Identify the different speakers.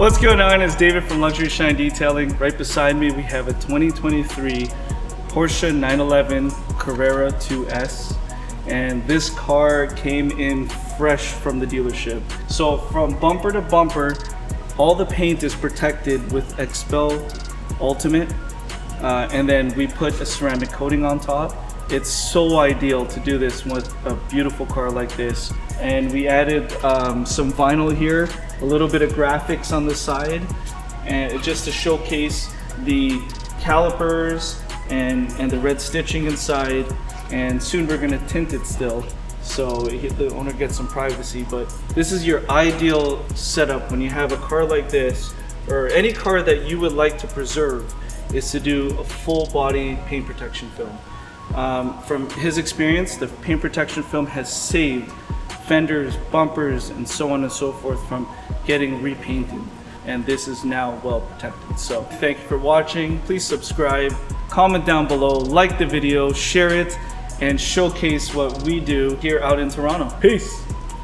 Speaker 1: What's going on? It's David from Luxury Shine Detailing. Right beside me we have a 2023 Porsche 911 Carrera 2S, and this car came in fresh from the dealership. So from bumper to bumper, all the paint is protected with Expel Ultimate, and then we put a ceramic coating on top. It's so ideal to do this with a beautiful car like this. And we added some vinyl here, a little bit of graphics on the side, and just to showcase the calipers and the red stitching inside. And soon we're gonna tint it still, so the owner gets some privacy. But this is your ideal setup when you have a car like this, or any car that you would like to preserve, is to do a full body paint protection film. From his experience, the paint protection film has saved fenders, bumpers, and so on and so forth from getting repainted, and this is now well protected. So thank you for watching. Please subscribe, comment down below, like the video, share it, and showcase what we do here out in Toronto. Peace.